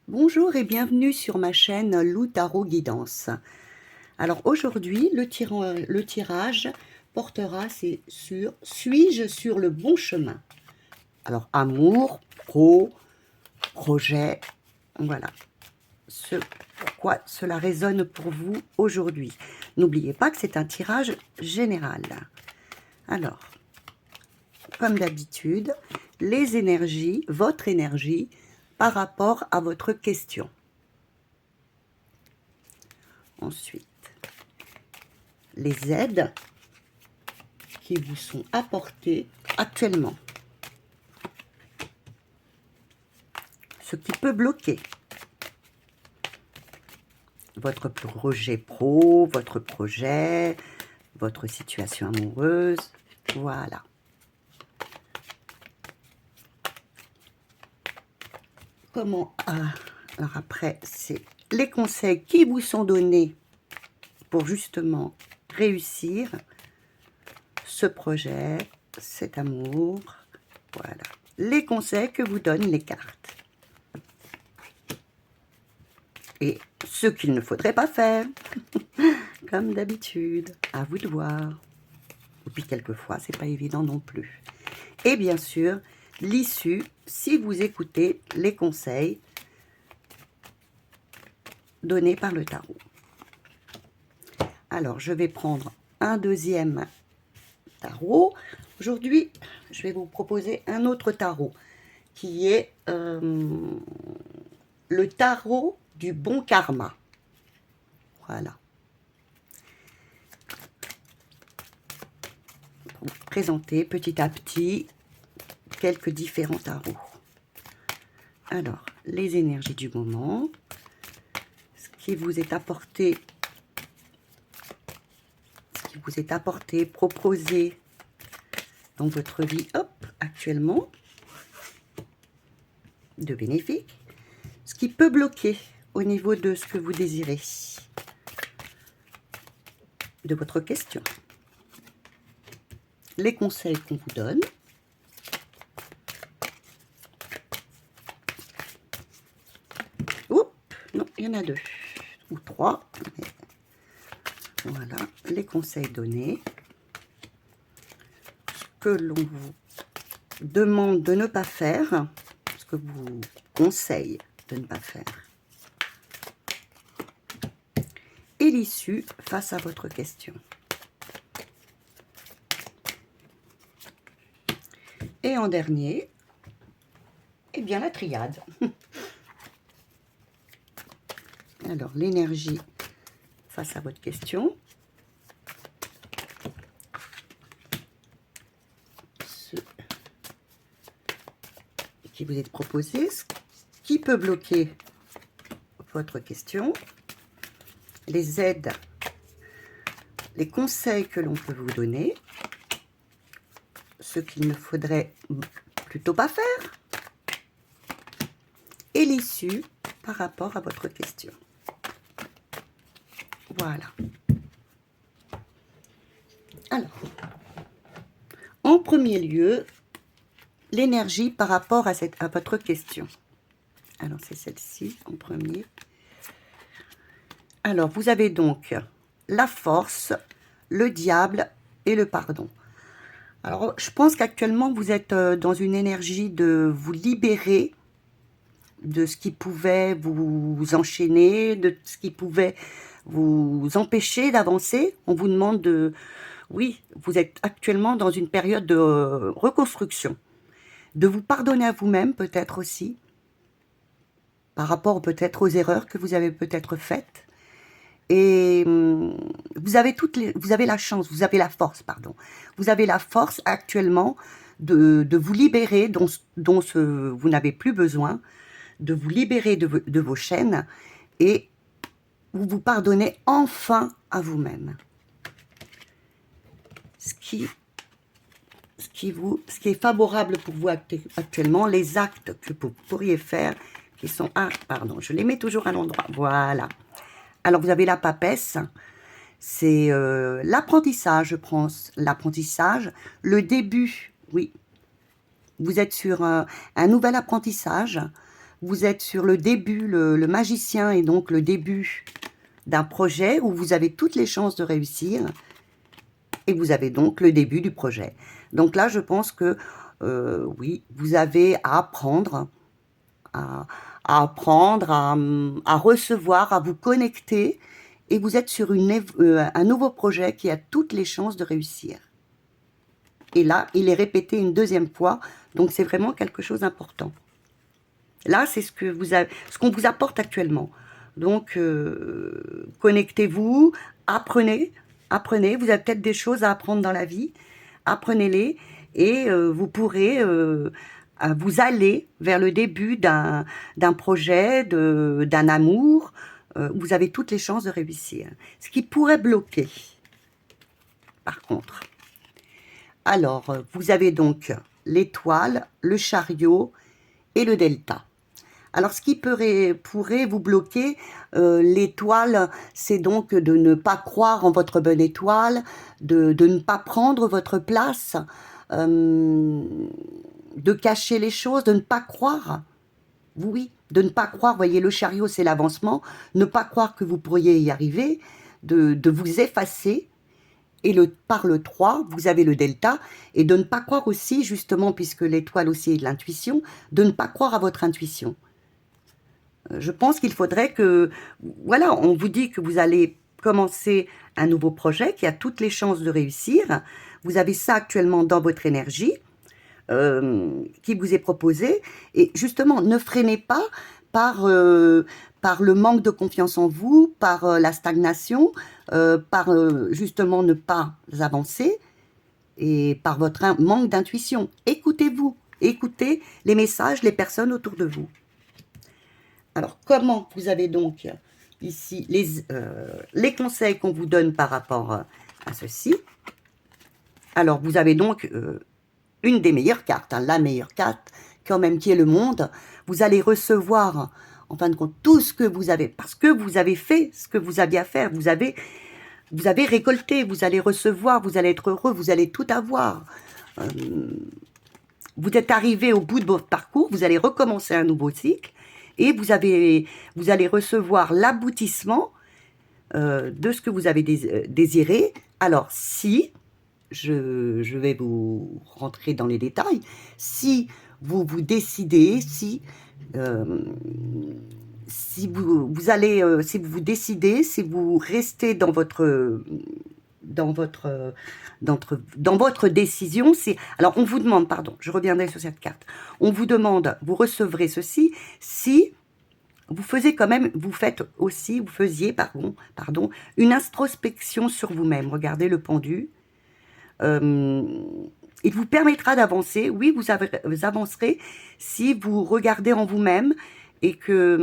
Bonjour et bienvenue sur ma chaîne Lou Tarot Guidance. Alors aujourd'hui, le tirage portera sur suis-je sur le bon chemin? Alors amour, projet, voilà. Pourquoi cela résonne pour vous aujourd'hui? N'oubliez pas que c'est un tirage général. Alors, comme d'habitude, les énergies, votre énergie par rapport à votre question. Ensuite, les aides qui vous sont apportées actuellement. Ce qui peut bloquer votre projet pro, votre projet, votre situation amoureuse. Voilà. Comment alors après, c'est les conseils qui vous sont donnés pour justement réussir ce projet, cet amour. Voilà. Les conseils que vous donnent les cartes. Et ce qu'il ne faudrait pas faire, comme d'habitude, à vous de voir. Et puis quelquefois, c'est pas évident non plus. Et bien sûr, l'issue, si vous écoutez les conseils donnés par le tarot. Alors, je vais prendre un deuxième tarot. Aujourd'hui, je vais vous proposer un autre tarot qui est le tarot du bon karma. Voilà. Pour vous présenter petit à petit quelques différents tarots. Alors, les énergies du moment, ce qui vous est apporté, proposé dans votre vie, hop, actuellement, de bénéfique, ce qui peut bloquer au niveau de ce que vous désirez, de votre question, les conseils qu'on vous donne, oups, non, il y en a deux ou trois, mais voilà, les conseils donnés, ce que l'on vous demande de ne pas faire, ce que vous conseille de ne pas faire, et l'issue face à votre question. Et en dernier, eh bien la triade. Alors, l'énergie face à votre question. Ce qui vous est proposé, ce qui peut bloquer votre question, les aides, les conseils que l'on peut vous donner, ce qu'il ne faudrait plutôt pas faire, et l'issue par rapport à votre question. Voilà. Alors, en premier lieu, l'énergie par rapport à votre question. Alors, c'est celle-ci en premier. Alors, vous avez donc la force, le diable et le pardon. Alors, je pense qu'actuellement, vous êtes dans une énergie de vous libérer de ce qui pouvait vous enchaîner, de ce qui pouvait vous empêcher d'avancer. On vous demande de... Oui, vous êtes actuellement dans une période de reconstruction. De vous pardonner à vous-même peut-être aussi, par rapport peut-être aux erreurs que vous avez peut-être faites. Et vous avez la chance, vous avez la force, pardon. Vous avez la force actuellement de vous libérer dont vous n'avez plus besoin, de vous libérer de vos chaînes et vous pardonnez enfin à vous-même. Ce qui est favorable pour vous actuellement, les actes que vous pourriez faire, qui sont... Ah, pardon, je les mets toujours à l'endroit. Voilà. Alors, vous avez la papesse. C'est l'apprentissage, je pense. L'apprentissage, le début, oui. Vous êtes sur un nouvel apprentissage vous êtes sur le début, le magicien est donc le début d'un projet où vous avez toutes les chances de réussir. Et vous avez donc le début du projet. Donc là, je pense que, oui, vous avez à apprendre, à recevoir, à vous connecter. Et vous êtes sur un nouveau projet qui a toutes les chances de réussir. Et là, il est répété une deuxième fois. Donc, c'est vraiment quelque chose d'important. Là, c'est ce qu'on vous apporte actuellement. Donc, connectez-vous, apprenez. Vous avez peut-être des choses à apprendre dans la vie. Apprenez-les et vous pourrez vous aller vers le début d'un projet, d'un amour. Vous avez toutes les chances de réussir. Ce qui pourrait bloquer, par contre. Alors, vous avez donc l'étoile, le chariot et le delta. Alors, ce qui pourrait vous bloquer, l'étoile, c'est donc de ne pas croire en votre bonne étoile, de ne pas prendre votre place, de cacher les choses, de ne pas croire. Oui, de ne pas croire, voyez, le chariot, c'est l'avancement, ne pas croire que vous pourriez y arriver, de vous effacer. Et par le 3, vous avez le delta, et de ne pas croire aussi, justement, puisque l'étoile aussi est de l'intuition, de ne pas croire à votre intuition. Je pense qu'il faudrait que, voilà, on vous dit que vous allez commencer un nouveau projet qui a toutes les chances de réussir. Vous avez ça actuellement dans votre énergie qui vous est proposé. Et justement, ne freinez pas par le manque de confiance en vous, par la stagnation, par justement ne pas avancer et par votre manque d'intuition. Écoutez-vous, écoutez les messages, les personnes autour de vous. Alors, comment vous avez donc ici les conseils qu'on vous donne par rapport à ceci? Alors, vous avez donc une des meilleures cartes, hein, la meilleure carte, quand même, qui est le monde. Vous allez recevoir, en fin de compte, tout ce que vous avez, parce que vous avez fait ce que vous aviez à faire. Vous avez récolté, vous allez recevoir, vous allez être heureux, vous allez tout avoir. Vous êtes arrivé au bout de votre parcours, vous allez recommencer un nouveau cycle. Et vous allez recevoir l'aboutissement de ce que vous avez désiré. Alors, si, je vais vous rentrer dans les détails, si vous vous décidez, si vous décidez, si vous restez dans votre décision, alors on vous demande, pardon, je reviendrai sur cette carte, on vous demande, vous recevrez ceci, si vous faisiez, pardon, une introspection sur vous-même, regardez le pendu, il vous permettra d'avancer, oui, vous avancerez si vous regardez en vous-même et que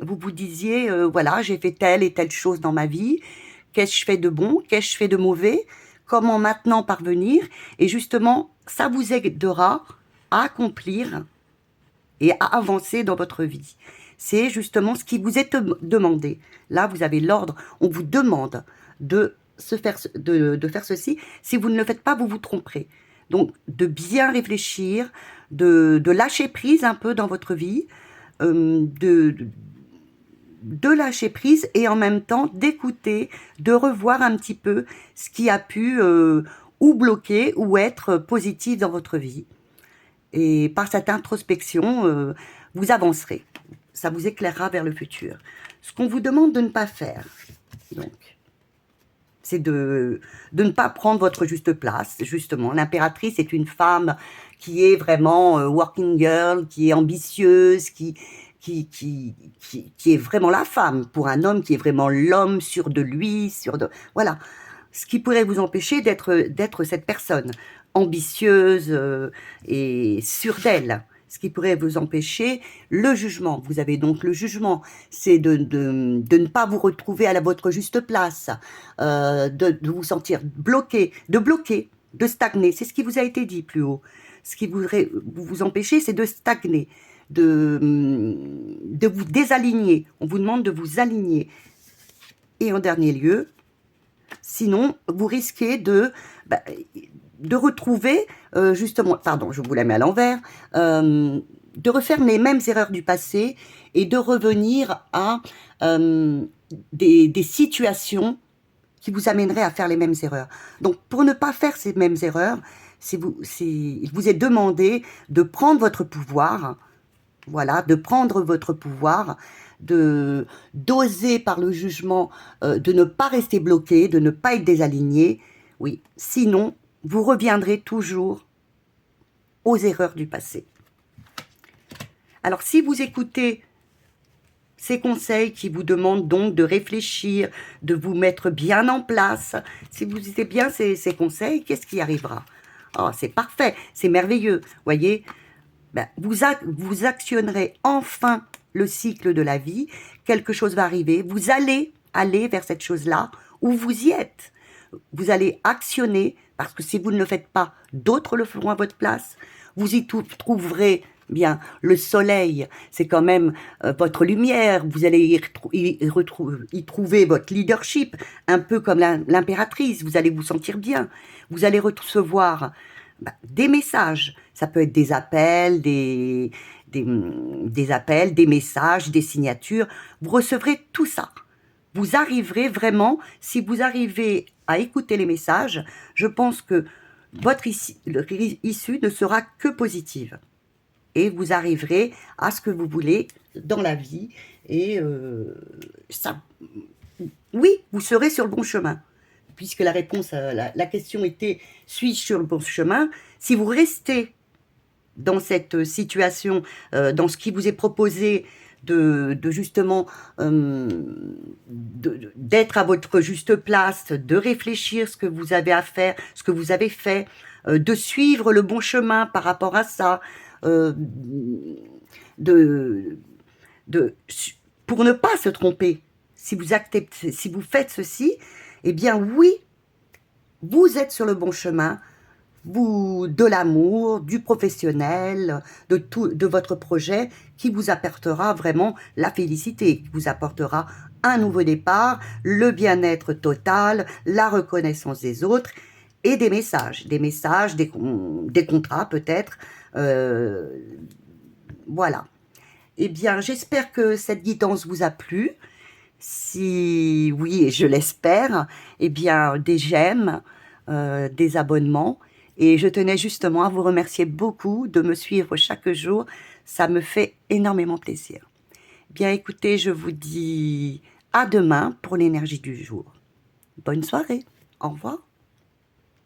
vous vous disiez, voilà, j'ai fait telle et telle chose dans ma vie, qu'est-ce que je fais de bon, qu'est-ce que je fais de mauvais, comment maintenant parvenir, et justement, ça vous aidera à accomplir et à avancer dans votre vie. C'est justement ce qui vous est demandé. Là, vous avez l'ordre, on vous demande de faire ceci. Si vous ne le faites pas, vous vous tromperez. Donc, de bien réfléchir, de lâcher prise un peu dans votre vie, de lâcher prise et en même temps d'écouter, de revoir un petit peu ce qui a pu ou bloquer ou être positif dans votre vie. Et par cette introspection, vous avancerez. Ça vous éclairera vers le futur. Ce qu'on vous demande de ne pas faire, donc, c'est de ne pas prendre votre juste place. Justement, l'impératrice est une femme qui est vraiment working girl, qui est ambitieuse, qui est vraiment la femme, pour un homme qui est vraiment l'homme sûr de lui, voilà. Ce qui pourrait vous empêcher d'être cette personne ambitieuse et sûre d'elle. Ce qui pourrait vous empêcher, le jugement. Vous avez donc le jugement, c'est de ne pas vous retrouver à votre juste place, de vous sentir bloqué, de stagner. C'est ce qui vous a été dit plus haut. Ce qui voudrait vous empêcher, c'est de stagner, de vous désaligner. On vous demande de vous aligner. Et en dernier lieu, sinon, vous risquez de retrouver, justement, pardon, je vous la mets à l'envers, refaire les mêmes erreurs du passé et de revenir à des situations qui vous amèneraient à faire les mêmes erreurs. Donc, pour ne pas faire ces mêmes erreurs, il vous est demandé de prendre votre pouvoir, voilà, de prendre votre pouvoir, d'oser par le jugement, de ne pas rester bloqué, de ne pas être désaligné. Oui, sinon, vous reviendrez toujours aux erreurs du passé. Alors, si vous écoutez ces conseils qui vous demandent donc de réfléchir, de vous mettre bien en place, si vous écoutez bien ces conseils, qu'est-ce qui arrivera? Oh, c'est parfait, c'est merveilleux, voyez, ben, vous actionnerez enfin le cycle de la vie, quelque chose va arriver, vous allez aller vers cette chose-là, où vous y êtes. Vous allez actionner, parce que si vous ne le faites pas, d'autres le feront à votre place. Vous y trouverez bien le soleil, c'est quand même votre lumière, vous allez y trouver votre leadership, un peu comme l'impératrice, vous allez vous sentir bien, vous allez recevoir des messages, ça peut être des appels, des appels, des messages, des signatures, vous recevrez tout ça. Vous arriverez vraiment, si vous arrivez à écouter les messages, je pense que votre issue ne sera que positive. Et vous arriverez à ce que vous voulez dans la vie. Et ça, oui, vous serez sur le bon chemin. Puisque la réponse, la question était, suis-je sur le bon chemin? Si vous restez dans cette situation, dans ce qui vous est proposé, de justement d'être à votre juste place, de réfléchir ce que vous avez à faire, ce que vous avez fait, de suivre le bon chemin par rapport à ça, de, pour ne pas se tromper. Si vous acceptez, si vous faites ceci, eh bien oui, vous êtes sur le bon chemin, de l'amour, du professionnel, de votre projet qui vous apportera vraiment la félicité, qui vous apportera un nouveau départ, le bien-être total, la reconnaissance des autres et des messages, des contrats peut-être. Voilà. Eh bien, j'espère que cette guidance vous a plu. Si oui, et je l'espère, eh bien, des j'aime, des abonnements. Et je tenais justement à vous remercier beaucoup de me suivre chaque jour. Ça me fait énormément plaisir. Bien, écoutez, je vous dis à demain pour l'énergie du jour. Bonne soirée. Au revoir.